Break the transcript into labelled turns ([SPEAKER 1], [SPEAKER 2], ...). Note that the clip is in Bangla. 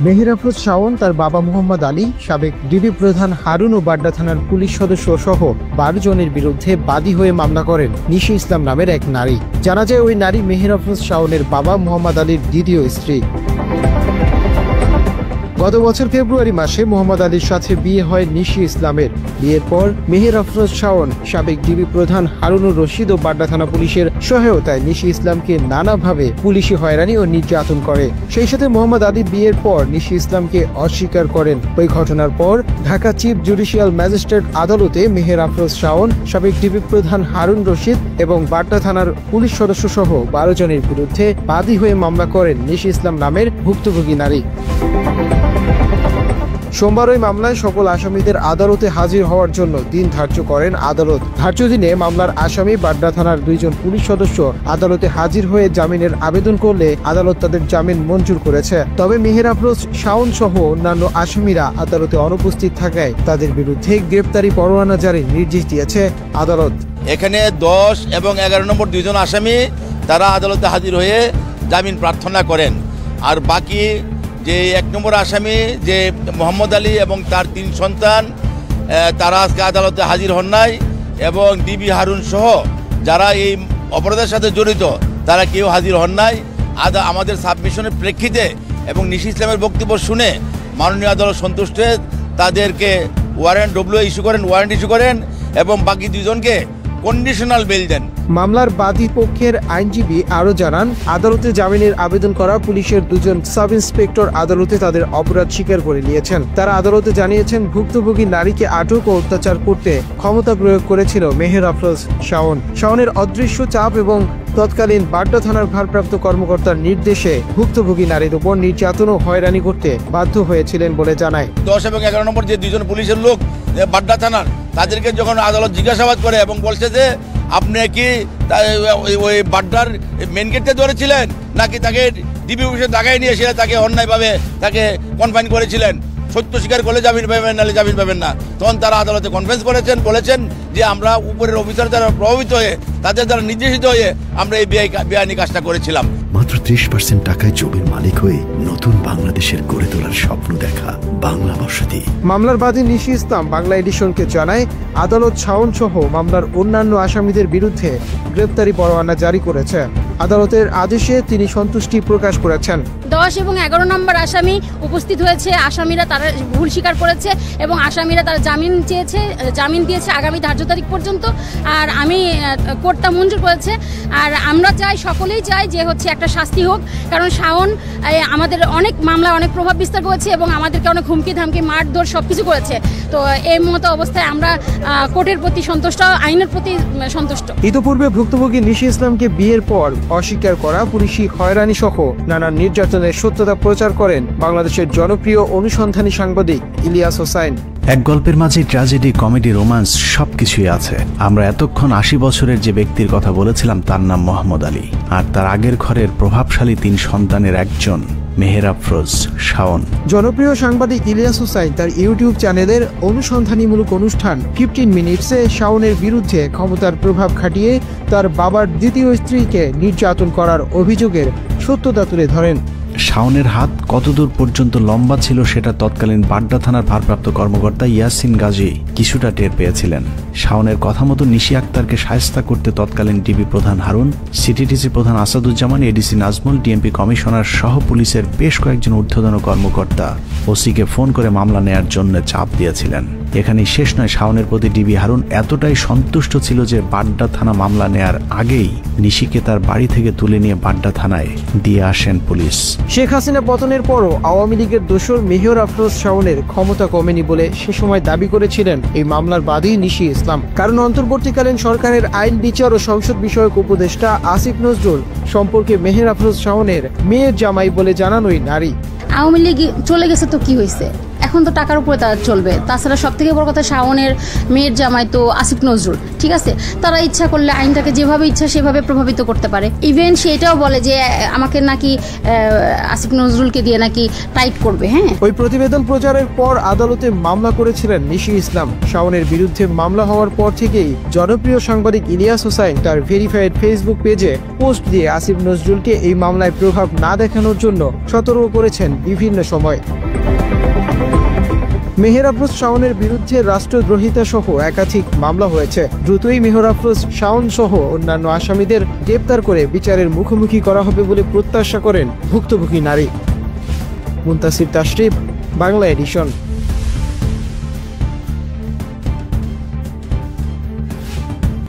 [SPEAKER 1] মেহের আফরোজ শাওন তার বাবা মোহাম্মদ আলী, সাবেক ডিবি প্রধান হারুন ও বাড্ডা থানার পুলিশ সদস্য সহ 12 জনের বিরুদ্ধে বাদী হয়ে মামলা করেন নিশি ইসলাম নামের এক নারী। জানা যায় ওই নারী মেহের আফরোজ শাওনের বাবা মোহাম্মদ আলীর দ্বিতীয় স্ত্রী। গত বছর ফেব্রুয়ারি মাসে মোহাম্মদ আলীর সাথে বিয়ে হয় নিশি ইসলামের। বিয়ের পর মেহের আফরোজ শাওন সাবেক ডিবি প্রধান হারুনুর রশিদ ও বাড্ডা থানা পুলিশের সহায়তায় নিশি ইসলামকে নানাভাবে পুলিশি হয়রানি ও নির্যাতন করে। সেই সাথে মোহাম্মদ আলী বিয়ের পর নিশি ইসলামকে অস্বীকার করেন। ওই ঘটনার পর ঢাকা চিফ জুডিশিয়াল ম্যাজিস্ট্রেট আদালতে মেহের আফরোজ শাওন, সাবেক ডিবি প্রধান হারুন রশিদ এবং বাড্ডা থানার পুলিশ সদস্য সহ 12 জনের বিরুদ্ধে বাদী হয়ে মামলা করেন নিশি ইসলাম নামের ভুক্তভোগী নারী। সোমবার ওই মামলায় সকল আসামিদের আদালতে হাজির হওয়ার জন্য দিন ধার্য করেন আদালত। ধার্য দিনে মামলার আসামি বাড্ডা থানার 2 জন পুলিশ সদস্য আদালতে হাজির হয়ে জামিনের আবেদন করলে আদালত তাদের জামিন মঞ্জুর করেছে। তবে মেহের আফরোজ শাওন সহ অন্যান্য আসামিরা আদালতে অনুপস্থিত থাকায় তাদের বিরুদ্ধে গ্রেপ্তারি পরোয়ানা জারির নির্দেশ দিয়েছে আদালত।
[SPEAKER 2] এখানে 10 এবং 11 নম্বর 2 জন আসামি তারা আদালতে হাজির হয়ে জামিন প্রার্থনা করেন। আর বাকি যে 1 নম্বর আসামি যে মোহাম্মদ আলী এবং তার 3 সন্তান তারা আজকে আদালতে হাজির হন নাই, এবং ডিবি হারুন সহ যারা এই অপরাধের সাথে জড়িত তারা কেউ হাজির হন নাই। আমাদের সাবমিশনের প্রেক্ষিতে এবং নিশি ইসলামের বক্তব্য শুনে মাননীয় আদালত সন্তুষ্ট হয়ে তাদেরকে ওয়ারেন্ট ইস্যু করেন এবং বাকি 2 জনকে কন্ডিশনাল বেল দেন।
[SPEAKER 1] মামলার বাদী পক্ষের আইনজীবী আরো জানান, আদালতে জামিনের আবেদন করা পুলিশের 2 জন সাব ইন্সপেক্টর আদালতে তাদের অপরাধ স্বীকার করে নিয়েছেন। তারা আদালতে জানিয়েছেন ভুক্তভোগী নারীকে আটক ও অত্যাচার করতে ক্ষমতা প্রয়োগ করেছিল মেহের আফরোজ শাওন। শাওনের অদৃশ্য চাপ এবং তৎকালীন বাড্ডা থানার ভারপ্রাপ্ত কর্মকর্তার নির্দেশে ভুক্তভোগী নারীর উপর নির্যাতন ও হয়রানি করতে বাধ্য হয়েছিলেন বলে জানায়।
[SPEAKER 2] 10 এবং 11 নম্বর যে 2 জন পুলিশের লোক বাড্ডা থানার, তাদেরকে যখন আদালত জিজ্ঞাসাবাদ করে এবং বলছে যে আপনি কি ওই বাড্ডার মেন গেটে ধরেছিলেন নাকি তাকে ডিবি অফিসে দাগায় নিয়ে এসে তাকে অন্যায়ভাবে তাকে কনফাইন করেছিলেন, সত্য স্বীকার করলে জামিন পাবেন, নাহলে জামিন পাবেন না। তখন তারা আদালতে কনফারেন্স বলেছেন যে আমরা উপরের অফিসার দ্বারা প্রভাবিত হয়ে তাদের দ্বারা নির্দেশিত হয়ে আমরা এই বেআইনি কাজটা করেছিলাম।
[SPEAKER 3] মাত্র 30% টাকায় জমির মালিক হয়ে নতুন বাংলাদেশের গড়ে তোলার স্বপ্ন দেখা বাংলা বসতি।
[SPEAKER 1] মামলার বাদী নিশি ইসলাম বাংলা এডিশনকে জানায়, আদালত শাওন সহ মামলার অন্যান্য আসামিদের বিরুদ্ধে গ্রেপ্তারি পরোয়ানা জারি করেছে। আদালতের আদেশে তিনি সন্তুষ্টি প্রকাশ করেছেন।
[SPEAKER 4] 10 এবং 11 নম্বর আসামি উপস্থিত হয়েছে। আসামিরা তারা ভুল স্বীকার করেছে এবং আসামিরা তারা জামিন দিয়েছে আগামী ধার্য তারিখ পর্যন্ত। আর আমি কোর্টটা মঞ্জুর করেছে। আর আমরা সকলেই চাই যে একটা শাস্তি হোক, কারণ শাওন আমাদের অনেক মামলা অনেক প্রভাব বিস্তার করেছে এবং আমাদেরকে অনেক হুমকি ধামকি মারধর সবকিছু করেছে। তো এই মতো অবস্থায় আমরা কোর্টের প্রতি সন্তুষ্ট, আইনের প্রতি সন্তুষ্ট।
[SPEAKER 1] ইতিপূর্বে ভুক্তভোগী নিশি ইসলামকে বিয়ের পর অস্বীকার করা, পুলিশি হয়রানি সহ নানা নির্যাতনের সত্যতা প্রচার করেন বাংলাদেশের জনপ্রিয় অনুসন্ধানী সাংবাদিক ইলিয়াস হোসাইন।
[SPEAKER 3] এক গল্পের মাঝে ট্র্যাজেডি, কমেডি, রোমান্স সবকিছুই আছে। আমরা এতক্ষণ 80 বছরের যে ব্যক্তির কথা বলেছিলাম তার নাম মোহাম্মদ আলী, আর তার আগের ঘরের প্রভাবশালী 3 সন্তানের একজন মেহের আফরোজ শাওন।
[SPEAKER 1] জনপ্রিয় সাংবাদিক ইলিয়াস হোসাইন তার ইউটিউব চ্যানেলের অনুসন্ধানীমূলক অনুষ্ঠান 15 মিনিটসে শাওনের বিরুদ্ধে ক্ষমতার প্রভাব খাটিয়ে তার বাবার দ্বিতীয় স্ত্রীকে নির্যাতন করার অভিযোগের সত্যতা তুলে ধরেন।
[SPEAKER 3] শাওনের হাত কতদূর পর্যন্ত লম্বা ছিল সেটা তৎকালীন বাড্ডা থানার ভারপ্রাপ্ত কর্মকর্তা ইয়াসিন গাজী কিছুটা টের পেয়েছিলেন। শাওনের কথা মতো নিশি আক্তারকে শায়েস্তা করতে তৎকালীন ডিবি প্রধান হারুন, সিটিটিসি প্রধান Asaduzzaman, ADC Nazmul, DMP commissioner সহ পুলিশের বেশ কয়েকজন ঊর্ধ্বতন কর্মকর্তা ওসিকে ফোন করে মামলা নেয়ার জন্য চাপ দিয়েছিলেন। এখানেই শেষ নয়, শাওনের প্রতি ডিবি হারুন এতটাই সন্তুষ্ট ছিল যে বাড্ডা থানা মামলা নেয়ার আগেই নিশিকে তার বাড়ি থেকে তুলে নিয়ে বাড্ডা থানায় দিয়ে আসেন পুলিশ।
[SPEAKER 1] শেখ হাসিনা পতনের পরও আওয়ামী লীগের দোসর মেহের আফরোজ শাওনের ক্ষমতা কমেনি বলে সে সময় দাবি করেছিলেন এই মামলার বাদী নিশি ইসলাম। কারণ অন্তর্বর্তীকালীন সরকারের আইন, বিচার ও সংসদ বিষয়ক উপদেষ্টা আসিফ নজরুল সম্পর্কে মেহের আফরোজ শাওনের মেয়ের জামাই বলে জানান ওই নারী।
[SPEAKER 4] আওয়ামী লীগ চলে গেছে তো কি হয়েছে, এখন তো টাকার উপরে তারা চলবে। তাছাড়া সব থেকে বড় কথা, শাওনের মেয়ের জামাই তো আসিফ নজরুল, ঠিক আছে? তারা ইচ্ছা করলে আইনটাকে যেভাবে ইচ্ছা সেভাবে প্রভাবিত করতে পারে। ইভেন সেটাও বলে যে আমাকে নাকি আসিফ নজরুলকে দিয়ে নাকি টাইট করবে। হ্যাঁ,
[SPEAKER 1] ওই প্রতিবেদন প্রচারের পর আদালতে মামলা করেছিলেন নিশি ইসলাম। শাওনের বিরুদ্ধে মামলা হওয়ার পর থেকেই জনপ্রিয় সাংবাদিক ইলিয়াস হোসাইন তার ভেরিফাইড ফেসবুক পেজে পোস্ট দিয়ে আসিফ নজরুলকে এই মামলায় প্রভাব না দেখানোর জন্য সতর্ক করেছেন বিভিন্ন সময়। মেহের আফরোজ শাওনের বিরুদ্ধে রাষ্ট্রদ্রোহিতা সহ একাধিক মামলা হয়েছে। দ্রুতই মেহের আফরোজ শাওন সহ অন্যান্য আসামিদের গ্রেপ্তার করে বিচারের মুখোমুখি করা হবে বলে প্রত্যাশা করেন ভুক্তভোগী নারী। মুনতাসির তাশরিফ, বাংলা এডিশন।